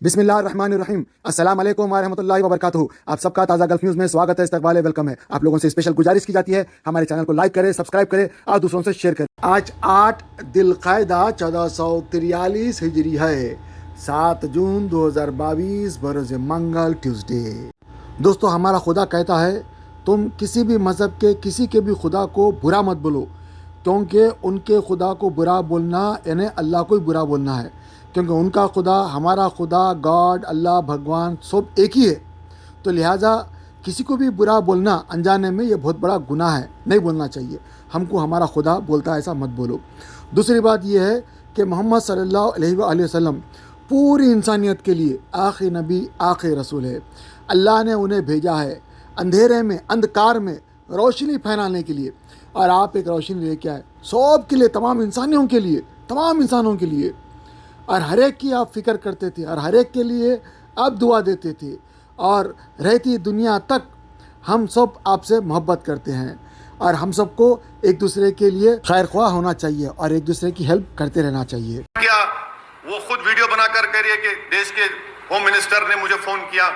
बिस्मिल्लाहिर्रहमानिर्रहीम। अस्सलाम वालेकुम व रहमतुल्लाहि व बरकातुहू। आप सबका ताज़ा गल्फ न्यूज़ में स्वागत है, इस्तकबाल है, वेलकम है। आप लोगों से स्पेशल गुजारिश की जाती है, हमारे चैनल को लाइक करें, सब्सक्राइब करें और दूसरों से शेयर करें। आज 8 दिलक़ायदा 1443 हिजरी है, 7 जून 2022 बरोज़ मंगल ट्यूसडे। दोस्तों, हमारा खुदा कहता है तुम किसी भी मज़हब के किसी के भी खुदा को बुरा मत बोलो, क्योंकि उनके खुदा को बुरा बोलना यानी अल्लाह को ही बुरा बोलना है, क्योंकि उनका खुदा हमारा खुदा गॉड अल्लाह भगवान सब एक ही है। तो लिहाजा किसी को भी बुरा बोलना अनजाने में ये बहुत बड़ा गुनाह है, नहीं बोलना चाहिए। हमको हमारा खुदा बोलता है ऐसा मत बोलो। दूसरी बात यह है कि मोहम्मद सल्लल्लाहु अलैहि वसल्लम पूरी इंसानियत के लिए आखिरी नबी आखिरी रसूल है। अल्लाह ने उन्हें भेजा है अंधेरे में अंधकार में रोशनी फैलाने के लिए, और आप एक रोशनी लेके आए सब के लिए, तमाम इंसानियों के लिए, तमाम इंसानों के लिए। और हर एक की आप फ़िक्र करते थे और हर एक के लिए आप दुआ देते थे, और रहती दुनिया तक हम सब आपसे मोहब्बत करते हैं, और हम सबको एक दूसरे के लिए खैर ख्वाह होना चाहिए और एक दूसरे की हेल्प करते रहना चाहिए। क्या वो खुद वीडियो बनाकर कह रही है कि देश के होम मिनिस्टर ने मुझे फ़ोन किया,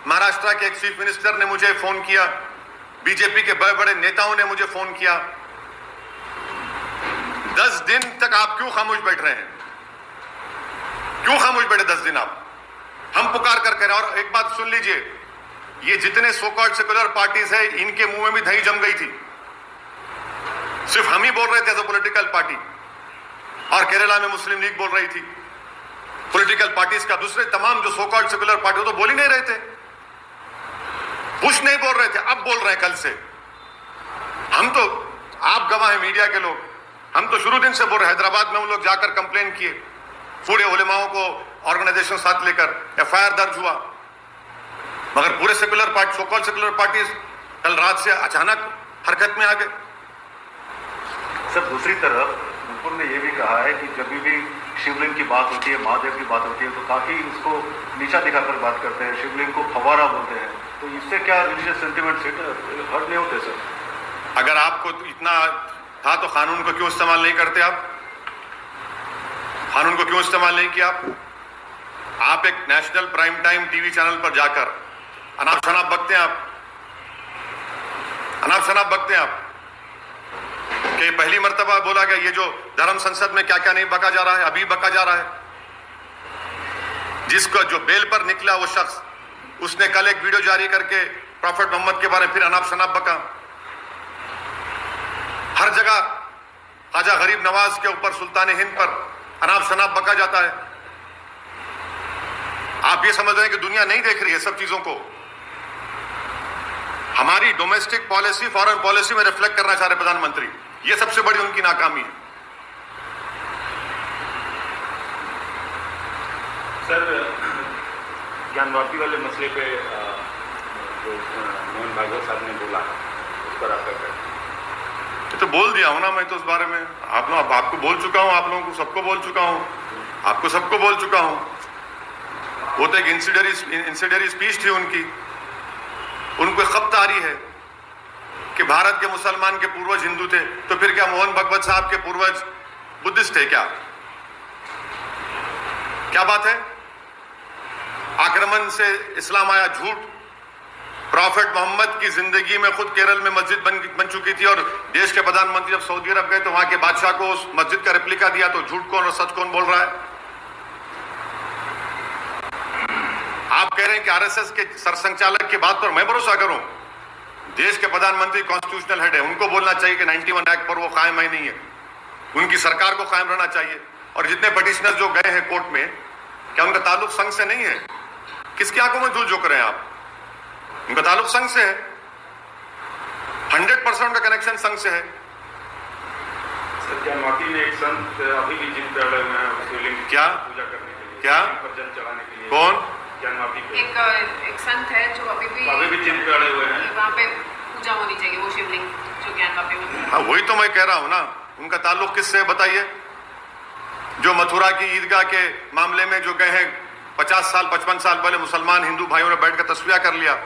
महाराष्ट्र के एक चीफ मिनिस्टर ने मुझे फ़ोन किया, बीजेपी के बड़े बड़े नेताओं ने मुझे फ़ोन किया। 10 दिन तक आप क्यों खामोश बैठ रहे हैं? क्यों खामोश बैठे 10 दिन आप? हम पुकार कर कह रहे हैं। और एक बात सुन लीजिए, ये जितने सो कॉल्ड सेकुलर पार्टीज है, इनके मुंह में भी दही जम गई थी। सिर्फ हम ही बोल रहे थे एज अ पॉलिटिकल पार्टी, और केरला में मुस्लिम लीग बोल रही थी। पॉलिटिकल पार्टीज का दूसरे तमाम जो सो कॉल्ड सेकुलर पार्टी वो तो बोल ही नहीं रहे थे, कुछ नहीं बोल रहे थे। अब बोल रहे हैं कल से। हम तो, आप गवाह हैं मीडिया के लोग, हम तो शुरू दिन से बोल रहे। हैदराबाद में हम लोग जाकर कंप्लेन किए, पूरे उलेमाओं को ऑर्गेनाइजेशन साथ लेकर एफआईआर दर्ज हुआ, मगर पूरे secular party so called secular parties कल रात से अचानक हरकत में आ गए। सर, दूसरी तरफ नुपुर ने यह भी कहा है कि जब भी शिवलिंग की बात होती है, महादेव की बात होती है, तो काफी उसको नीचा दिखाकर बात करते हैं, शिवलिंग को फवारा बोलते हैं। तो इससे क्या रिलीजियस सेंटिमेंट हर्ट नहीं होते सर? अगर आपको इतना था तो कानून को क्यों इस्तेमाल नहीं करते आप? कानून को क्यों इस्तेमाल नहीं किया आप? एक national prime time TV channel पर जाकर अनाप शनाप बकते हैं आप, अनाप शनाप बकते हैं आप कि पहली मर्तबा बोला गया ये जो धर्म संसद में क्या क्या नहीं बका जा रहा है, अभी बका जा रहा है। जिसको जो बेल पर निकला वो शख्स, उसने कल एक वीडियो जारी करके प्रॉफेट मोहम्मद के बारे में फिर अनाप शनाप बका। हर जगह ख्वाजा गरीब नवाज के ऊपर, सुल्तान हिंद पर अनाप शनाप बका जाता है। आप ये समझ रहे हैं कि दुनिया नहीं देख रही है सब चीजों को? हमारी डोमेस्टिक पॉलिसी फॉरेन पॉलिसी में रिफ्लेक्ट करना चाह रहे प्रधानमंत्री, ये सबसे बड़ी उनकी नाकामी है। सर, ज्ञानवापी वाले मसले पे जो मोहन भागवत साहब ने बोला, उस पर आपका क्या? तो बोल दिया हूं ना मैं तो उस बारे में। आपको बोल चुका हूं, आप लोगों को सबको बोल चुका हूं, आपको सबको बोल चुका हूं। वो तो एक इंसिडरी स्पीच थी उनकी। उनको खपत आ रही है कि भारत के मुसलमान के पूर्वज हिंदू थे, तो फिर क्या मोहन भागवत साहब के पूर्वज बुद्धिस्ट थे क्या? क्या बात है? आक्रमण से इस्लाम आया, झूठ। प्रॉफेट मोहम्मद की जिंदगी में खुद केरल में मस्जिद बन चुकी थी, और देश के प्रधानमंत्री जब सऊदी अरब गए तो वहां के बादशाह को उस मस्जिद का रेप्लिका दिया। तो झूठ कौन और सच कौन बोल रहा है? आप कह रहे हैं कि आरएसएस के सरसंघचालक की बात पर मैं भरोसा करूं? देश के प्रधानमंत्री कॉन्स्टिट्यूशनल हेड है, उनको बोलना चाहिए कि 91 एक्ट पर वो कायम ही नहीं है। उनकी सरकार को कायम रहना चाहिए। और जितने पिटिशनर्स जो गए हैं कोर्ट में, क्या उनका ताल्लुक संघ से नहीं है? किसकी आंखों में धूल झोंक रहे हैं आप? उनका ताल्लुक संघ से है, 100% का कनेक्शन संघ से है। ज्ञानवापी में एक संत अभी भी जिम कर रहे हैं शिवलिंग क्या पूजा करने के लिए, क्या जल चढ़ाने के लिए। कौन? ज्ञानवापी पे एक संत है जो अभी भी जिम कर रहे हुए हैं। वहाँ पे पूजा होनी चाहिए, वो शिवलिंग जो ज्ञानवापी में। हाँ, वही तो मैं कह रहा हूं ना। उनका ताल्लुक किससे है बताइए? जो मथुरा की ईदगाह के मामले में जो गए हैं, 50 साल 55 साल पहले मुसलमान हिंदू भाइयों ने बैठकर तस्वीर कर लिया।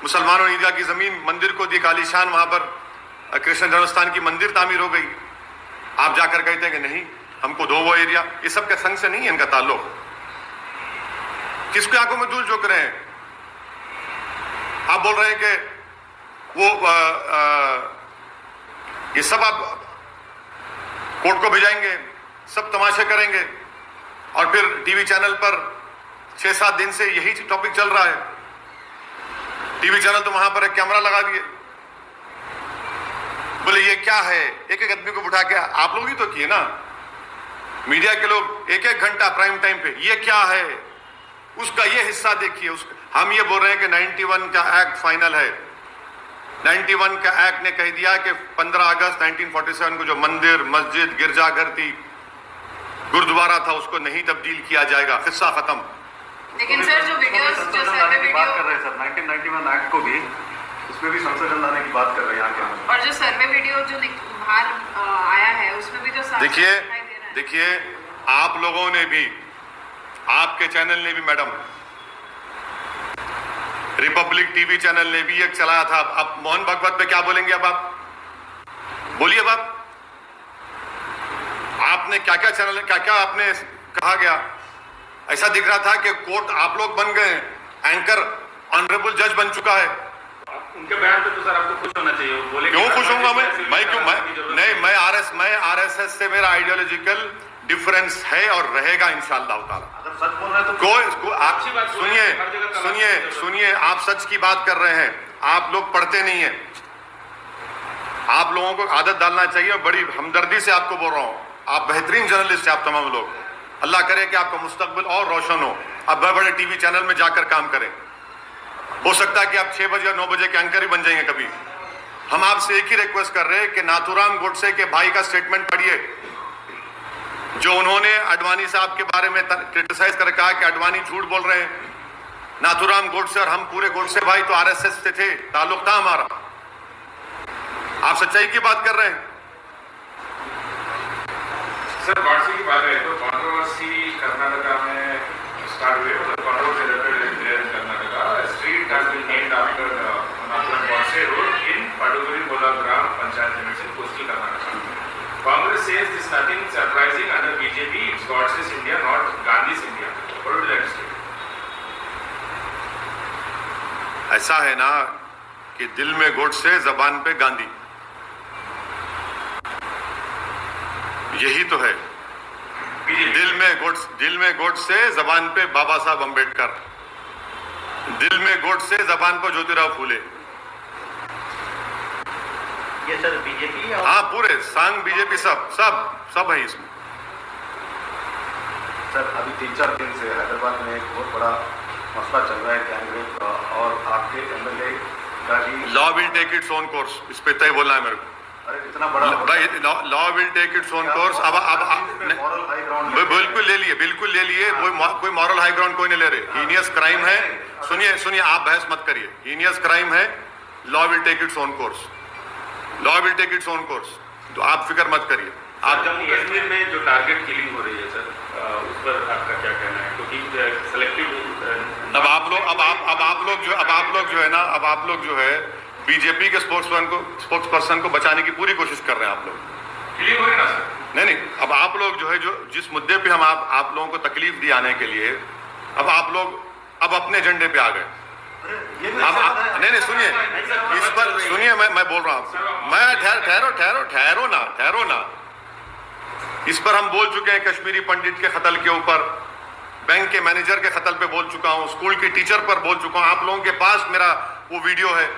मुसलमानों ने ईदगाह की जमीन मंदिर को दी, कालीशान वहां पर कृष्ण जन्मस्थान की मंदिर तामीर हो गई। आप जाकर कहते हैं कि नहीं हमको दो वो एरिया। ये सब के संघ से नहीं है इनका ताल्लुक। किसकी आंखों में धूल झोंक रहे हैं? आप बोल रहे हैं कि वो ये सब आप कोर्ट को भेजाएंगे, सब तमाशे करेंगे, और फिर टीवी चैनल पर 6-7 दिन से यही टॉपिक चल रहा है। टीवी चैनल तो वहां पर एक कैमरा लगा दिए, बोले ये क्या है, एक एक आदमी को बिठा के, आप लोग ही तो किए ना, मीडिया के लोग 1-1 घंटा प्राइम टाइम पे, ये क्या है, उसका ये हिस्सा देखिए, उसका। हम ये बोल रहे हैं कि 91 का एक्ट फाइनल है। 91 का एक्ट ने कह दिया कि 15 अगस्त 1947 को जो मंदिर, मस्जिद, गिरजाघर थी, गुरुद्वारा था, उसको नहीं तब्दील किया जाएगा, किस्सा खत्म। लेकिन सर जो वीडियोस, जो सर्वे की बात कर वीडियो रहे हैं सर, 1991 एक्ट को भी, उसमें भी संशोधन लाने की बात कर रहे हैं यहाँ के अंदर। और जो सर्वे वीडियो जो बाहर आया है उसमें भी जो साफ देखिए दिखाई दे रहा है। देखिए, आप लोगों ने भी, आपके चैनल ने भी मैडम, रिपब्लिक टीवी चैनल ने भी एक चलाया था। अब मोहन भागवत पे क्या बोलेंगे? अब आप बोलिए, अब आपने क्या क्या चैनल, क्या क्या आपने कहा गया? ऐसा दिख रहा था कि कोर्ट आप लोग बन गए, एंकर ऑनरेबल जज बन चुका है। उनके बयान पे तो सर आपको खुश होना चाहिए। वो बोले क्यों खुश होऊंगा मैं क्यों, मैं आरएसएस से मेरा आइडियोलॉजिकल डिफरेंस है और रहेगा इंशाअल्लाह ताला। अगर सच बोल रहे हैं तो कोई आप सुनिए, आप सच की बात कर रहे हैं, आप लोग पढ़ते नहीं है। आप लोगों को आदत डालना चाहिए, बड़ी हमदर्दी से आपको बोल रहा हूं, आप बेहतरीन जर्नलिस्ट हैं आप तमाम लोग। अल्लाह करे कि आपका मुस्तकबिल और रोशन हो, आप बड़े बड़े टीवी चैनल में जाकर काम करें। हो सकता है कि आप 6 बजे और 9 बजे के एंकर ही बन जाएंगे कभी। हम आपसे एक ही रिक्वेस्ट कर रहे हैं कि नाथूराम गोडसे के भाई का स्टेटमेंट पढ़िए, जो उन्होंने अडवाणी साहब के बारे में क्रिटिसाइज कर कहा कि अडवाणी झूठ बोल रहे हैं। नाथूराम गोडसे और हम पूरे गोडसे भाई तो आरएसएस से थे, ताल्लुक था हमारा। आप सच्चाई की बात कर रहे हैं। सर वारसी की बात है तो कॉन्ट्रोवर्सी कर्नाटका में स्टार्ट हुई, मतलब controversy in Karnataka. Street has been named after Nathuram Godse road in Paduguri Bolagram panchayat limits in coastal Karnataka. Congress says this is nothing surprising under BJP. It's Godse's India, not Gandhi's India. What would you like to say? ऐसा है ना कि दिल में गोडसे, जबान पे गांधी, यही तो है। दिल में गोडसे, जबान पे बाबा साहब अंबेडकर, दिल में गोडसे, जबान पर ज्योतिराव फूले। ये सर बीजेपी, हाँ पूरे सांग बीजेपी, सब है इसमें। सर अभी 3-4 दिन से हैदराबाद में एक बहुत बड़ा मसला चल रहा है गैंगरेप का, और आपके एमएलए का भी law will take its own course, इस पे तय बोलना है मेरे को। अरे इतना बड़ा भाई law will take its own course. अब मॉरल हाई ग्राउंड बिल्कुल ले लिए, कोई मॉरल हाई ग्राउंड कोई नहीं ले रहे। हीनियस क्राइम है, सुनिए आप बहस मत करिए, हीनियस क्राइम है, law will take its own course, law will take its own course, तो आप फिक्र मत करिए। आप जम्मू कश्मीर में जो टारगेट किलिंग हो रही है सर, उस पर आपका क्या कहना है? क्योंकि सेलेक्टिव अब आप लोग जो है बीजेपी के स्पोक्स पर्सन को बचाने की पूरी कोशिश कर रहे हैं। आप लोग किलिंग हो रही ना सर? नहीं, अब आप लोग जो है, जो जिस मुद्दे पे हम आप लोगों को तकलीफ दी आने के लिए, अब आप लोग अब अपने एजेंडे पे आ गए। अब नहीं सुनिए, इस पर सुनिए, मैं बोल रहा हूं, मैं ठहरो ना। इस पर हम बोल चुके हैं, कश्मीरी पंडित के कत्ल के ऊपर, बैंक के मैनेजर के कत्ल पे बोल चुका हूं, स्कूल की टीचर पर बोल चुका हूं। आप लोगों के पास मेरा वो वीडियो है,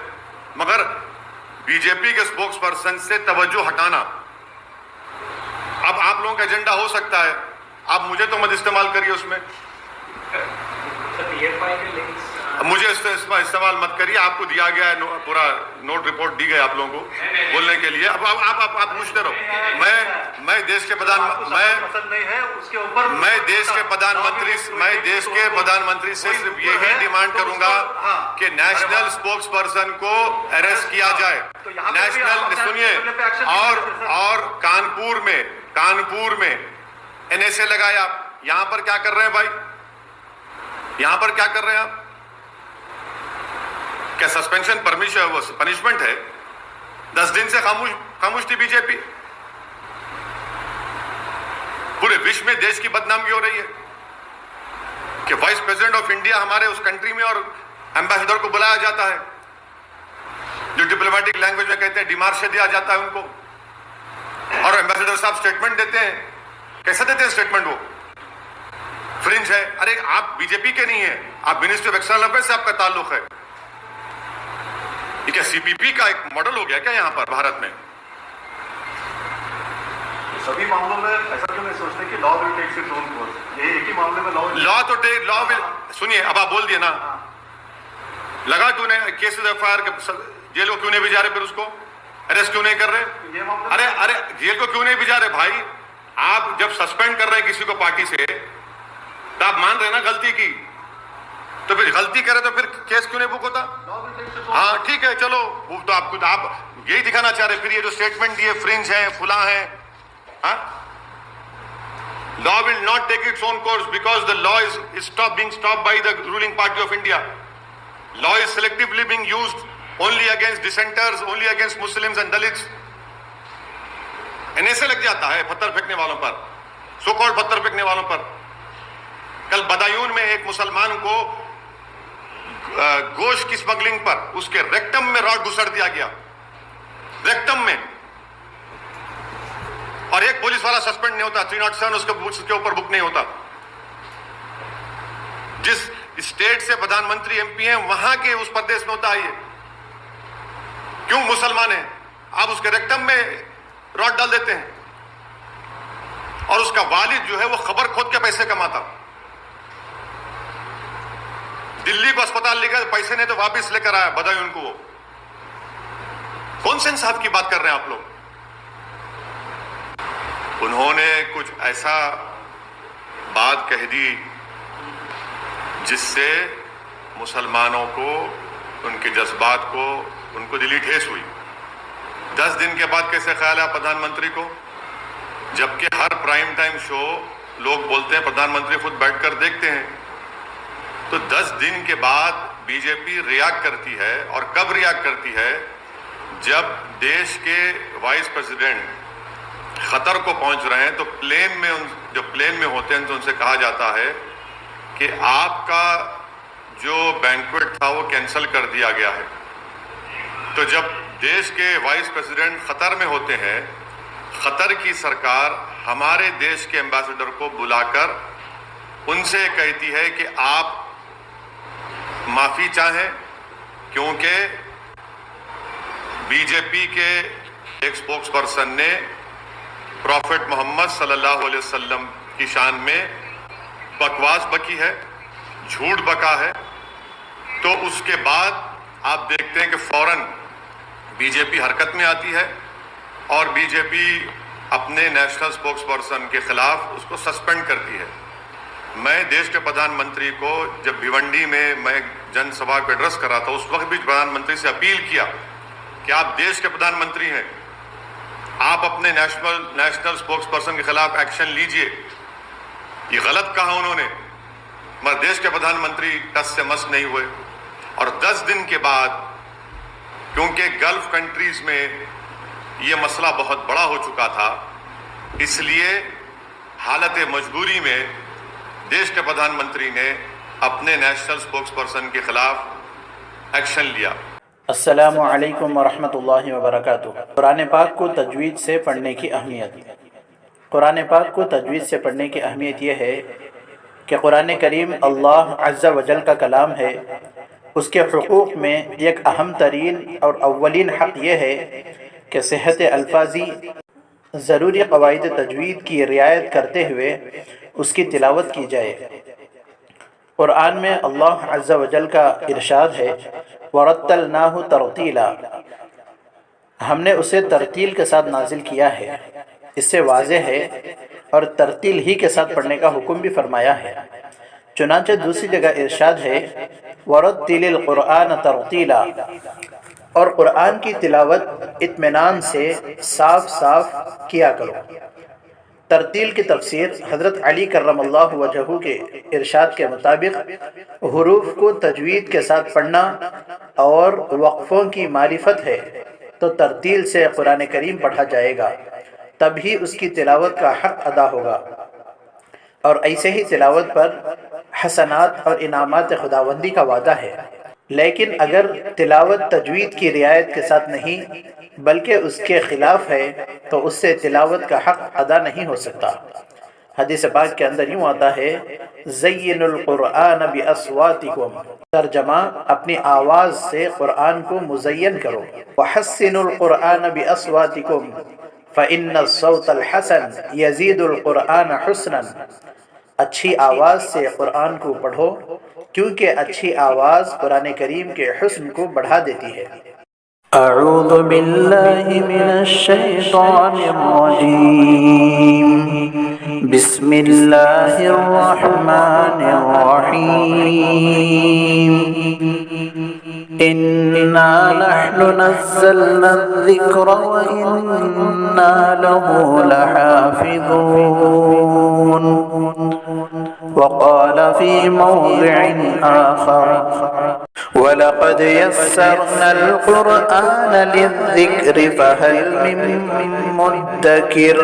मगर बीजेपी के स्पोक्स पर्सन से तवज्जो हटाना अब आप लोगों का एजेंडा हो सकता है। आप मुझे तो मत इस्तेमाल करिए उसमें, मुझे इस्तेमाल मत करिए। आपको दिया गया है, पूरा नोट रिपोर्ट दी गई आप लोगों को बोलने के लिए। अब आप पूछते रहो। मैं देश के प्रधानमंत्री से सिर्फ यही डिमांड करूंगा कि नेशनल स्पोक्स पर्सन को अरेस्ट किया जाए। नेशनल सुनिए, और कानपुर में एनएसए लगाया। यहां पर क्या कर रहे हैं भाई? यहां पर क्या कर रहे हैं आप? क्या सस्पेंशन पनिशमेंट है? 10 दिन से खामोश थी बीजेपी। पूरे विश्व में देश की बदनामी हो रही है। कि वाइस प्रेसिडेंट ऑफ इंडिया हमारे उस कंट्री में और एम्बेसडर को बुलाया जाता है, जो डिप्लोमेटिक लैंग्वेज में कहते हैं डिमार्शे दिया जाता है उनको, और एम्बेसडर साहब स्टेटमेंट देते हैं। कैसे देते हैं स्टेटमेंट? वो फ्रिंज है। अरे आप बीजेपी के नहीं है, आप मिनिस्ट्री ऑफ एक्सटर्नल अफेयर्स से आपका ताल्लुक है। ये क्या सीपीपी का एक मॉडल हो गया क्या यहाँ पर भारत में? सभी मामलों में ऐसा क्यों नहीं सोचते कि law will take its own course? ये एक ही मामले में लॉ विल सुनिए, अब आप बोल दिए ना, लगा तूने केसेस एफआईआर के, जेल को क्यों नहीं भिजा रहे, फिर उसको अरेस्ट क्यों नहीं कर रहे? ये मामला अरे जेल को क्यों नहीं भिजा रहे भाई? आप जब सस्पेंड कर रहे हैं किसी को पार्टी से, तो आप मान रहे ना गलती की, तो फिर गलती करे तो फिर केस क्यों नहीं बुक होता? हाँ ठीक है, चलो वो तो आप यही दिखाना चाह रहे। फिर ये जो स्टेटमेंट दिए फ्रिंज है, फुला है, law will not take its own course because the law is being stopped by the ruling party of India. Law is selectively being used only against dissenters, only against Muslims and Dalits. ऐसे लग जाता है पत्थर फेंकने वालों पर, so called पत्थर फेंकने वालों पर। कल बदायूं में एक मुसलमान को गोश्त की स्मगलिंग पर उसके रेक्टम में रॉड घुसड़ दिया गया, रेक्टम में, और एक पुलिस वाला सस्पेंड नहीं होता, 307 उसके ऊपर बुक नहीं होता। जिस स्टेट से प्रधानमंत्री एमपी हैं वहां के उस प्रदेश में होता है ये। क्यों? मुसलमान है, आप उसके रेक्टम में रॉड डाल देते हैं, और उसका वालिद जो है वो खबर खोद के पैसे कमाता। दिल्ली को अस्पताल लेकर पैसे नहीं तो वापस लेकर आया बदायूं को। वो कौन से इंसाफ की बात कर रहे हैं आप लोग? उन्होंने कुछ ऐसा बात कह दी जिससे मुसलमानों को, उनके जज्बात को, उनको दिली ठेस हुई। 10 दिन के बाद कैसे ख्याल है प्रधानमंत्री को, जबकि हर प्राइम टाइम शो लोग बोलते हैं प्रधानमंत्री खुद बैठकर देखते हैं। तो 10 दिन के बाद बीजेपी रिएक्ट करती है, और कब रिएक्ट करती है? जब देश के वाइस प्रेसिडेंट खतर को पहुंच रहे हैं, तो प्लेन में, जो प्लेन में होते हैं, तो उनसे कहा जाता है कि आपका जो बैंक्वेट था वो कैंसिल कर दिया गया है। तो जब देश के वाइस प्रेसिडेंट खतर में होते हैं, खतर की सरकार हमारे देश के एम्बेसडर को बुलाकर उनसे कहती है कि आप माफी चाहें, क्योंकि बीजेपी के एक स्पोक्स पर्सन ने प्रॉफिट मोहम्मद सल्लल्लाहु अलैहि वसल्लम की शान में बकवास बकी है, झूठ बका है। तो उसके बाद आप देखते हैं कि फौरन बीजेपी हरकत में आती है, और बीजेपी अपने नेशनल स्पोक्स पर्सन के खिलाफ उसको सस्पेंड करती है। मैं देश के प्रधानमंत्री को, जब भिवंडी में मैं जनसभा को एड्रेस कर रहा था, उस वक्त भी प्रधानमंत्री से अपील किया कि आप देश के प्रधानमंत्री हैं, आप अपने नेशनल स्पोक्स पर्सन के खिलाफ एक्शन लीजिए। ये गलत कहा उन्होंने, मगर देश के प्रधानमंत्री टस से मस नहीं हुए। और 10 दिन के बाद, क्योंकि गल्फ कंट्रीज में ये मसला बहुत बड़ा हो चुका था, इसलिए हालत मजबूरी में देश के प्रधानमंत्री ने अपने नेशनल स्पोक्स पर्सन के खिलाफ एक्शन लिया। अस्सलामु अलैकुम वरहमतुल्लाहि वबरकातुहू। कुरान पाक को तजवीद से पढ़ने की अहमियत। कुरान पाक को तजवीद से पढ़ने की अहमियत यह है कि कुरान करीम अल्लाह अज़्ज़ा वजल का कलाम है। उसके हुकूक़ में एक अहम तरीन और अव्वलीन हक़ यह है कि सेहत अल्फाजी, ज़रूरी क़वाइद तजवीद की रियायत करते हुए उसकी तिलावत की जाए। कुरान में अल्लाह अज़्ज़ा वजल का इरशाद है, वरत्तलनाहु तरतीला, हमने उसे तरतील के साथ नाजिल किया है। इससे वाज़ेह है, और तरतील ही के साथ पढ़ने का हुक्म भी फरमाया है। चुनांचे दूसरी जगह इरशाद है, वरत्तिलिल कुरआन तरतीला, और कुरान की तिलावत इत्मीनान से साफ साफ किया करो। तरतील की तफसीर हज़रत अली कर्रमल्लाहु वजहू के इरशाद के मुताबिक हुरूफ को तजवीद के साथ पढ़ना और वक्फ़ों की मारिफत है, तो तरतील से कुरान करीम पढ़ा जाएगा, तभी उसकी तिलावत का हक़ अदा होगा। और ऐसे ही तिलावत पर हसनात और इनामात खुदावंदी का वादा है। लेकिन अगर तिलावत तजवीद की रियायत के साथ नहीं बल्कि उसके खिलाफ है तो उससे तिलावत का हक अदा नहीं हो सकता। हदीस पाक के अंदर यूँ आता है, ज़य्यिनुल कुरआन बिअस्वातिकुम, तर्जमा अपनी आवाज़ से कुरान को मुज़य्यन करो। वहस्सिनुल कुरआन बिअस्वातिकुम फ़इन्नस्सौतल हसन यज़ीदुल कुरआन हुस्नन, अच्छी आवाज़ से कुरान को पढ़ो क्योंकि अच्छी आवाज़ कुरान करीम के हुस्न को बढ़ा देती है। अऊज़ु बिल्लाहि मिनश शैतानिर रजीम, बिस्मिल्लाहिर रहमानिर रहीम, इन्ना नहनु नज़्ज़लना ज़िक्र व इन्ना लहु लहाफ़िज़ून। वक़ाल फ़ी मौज़िइन आख़र वलक़द यस्सरनल क़ुरआन लिज़्ज़िक्रि फ़हल मिन मुद्दकिर।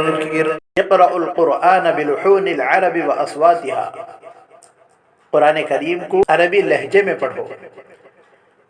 इक़रउल क़ुरआन बिलुहूनिल अरबि व अस्वातिहा, कुरान करीम को अरबी लहजे में पढ़ो।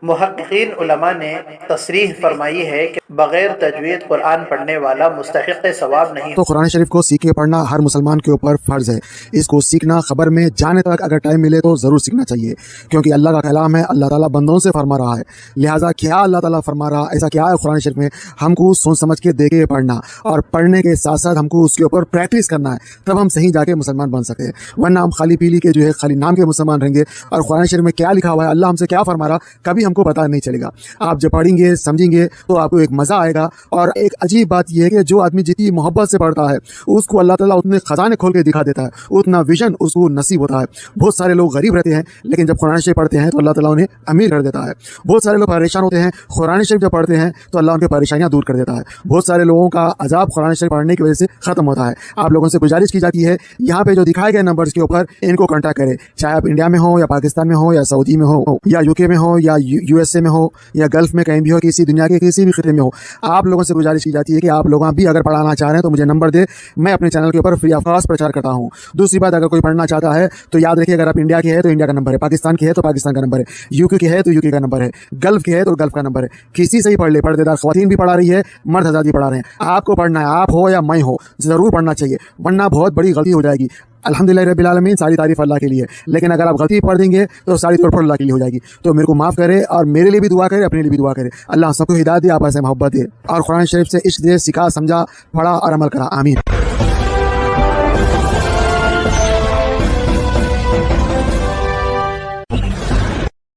मुहक्किकीन उलमा ने तसरीह फरमाई है कि बगैर तजवीद कुरान पढ़ने वाला मुस्तहिक़ सवाब नहीं। तो कुरान शरीफ को सीख के पढ़ना हर मुसलमान के ऊपर फ़र्ज़ है। इसको सीखना ख़बर में जाने तक अगर टाइम मिले तो ज़रूर सीखना चाहिए, क्योंकि अल्लाह का कलाम है, अल्लाह ताला बंदों से फरमा रहा है। लिहाजा क्या अल्लाह ताला फरमा रहा, ऐसा क्या है कुरान शरीफ में, हमको सोच समझ के देख के पढ़ना और पढ़ने के साथ साथ हमको उसके ऊपर प्रैक्टिस करना है, तब हम सही जाके मुसलमान बन सके। वरना हम खाली पीली के जो है खाली नाम के मुसलमान रहेंगे और कुरान शरीफ में क्या लिखा हुआ है, अल्लाह हमसे क्या फरमा रहा, कभी हमको पता नहीं चलेगा। आप जब पढ़ेंगे समझेंगे तो आपको एक मज़ा आएगा। और एक अजीब बात यह है कि जो आदमी जितनी मोहब्बत से पढ़ता है उसको अल्लाह ताला उतने खजाने खोल के दिखा देता है, उतना विजन उसको नसीब होता है। बहुत सारे लोग गरीब रहते हैं लेकिन जब कुरान शरीफ पढ़ते हैं तो अल्लाह ताला उन्हें अमीर कर देता है। बहुत सारे लोग परेशान होते हैं, कुरान शरीफ जब पढ़ते हैं तो अल्लाह उनकी परेशानियां दूर कर देता है। बहुत सारे लोगों का अजाब कुरान शरीफ पढ़ने की वजह से खत्म होता है। आप लोगों से गुजारिश की जाती है, यहाँ पे जो दिखाए गए नंबर्स के ऊपर इनको कॉन्टैक्ट करें, चाहे आप इंडिया में हो या पाकिस्तान में हो या सऊदी में हो या यूके में हो या यूएसए में हो या गल्फ में कहीं भी हो, किसी दुनिया के किसी भी खिते में हो। आप लोगों से गुजारिश की जाती है कि आप लोग भी अगर पढ़ाना चाह रहे हैं तो मुझे नंबर दे, मैं अपने चैनल के ऊपर फ्री ऑफ कॉस्ट प्रचार करता हूँ। दूसरी बात, अगर कोई पढ़ना चाहता है तो याद रखिए, अगर आप इंडिया के हैं तो इंडिया का नंबर है, पाकिस्तान के है तो पाकिस्तान का नंबर है, यूके के है तो यूके का नंबर है, गल्फ के है तो गल्फ का नंबर है। किसी से ही पढ़ ले, पर्देदार ख़वातीन भी पढ़ा रही है, मर्द हज़रात भी पढ़ा रहे हैं। आपको पढ़ना है, आप हो या मैं हो, ज़रूर पढ़ना चाहिए, वरना बहुत बड़ी गलती हो जाएगी। अल्हम्दुलिल्लाह रब्बिल आलमीन, सारी तारीफ अल्लाह के लिए, लेकिन अगर आप गलती पढ़ देंगे तो सारी तोड़फोड़ अल्लाह के लिए हो जाएगी। तो मेरे को माफ़ करे और मेरे लिए भी दुआ करे, अपने लिए भी दुआ करे। अल्लाह सबको हिदायत दे, आपस में मोहब्बत दे और कुरान शरीफ से इश्क दे, सिखा, समझा, पढ़ा और अमल करा। आमीन।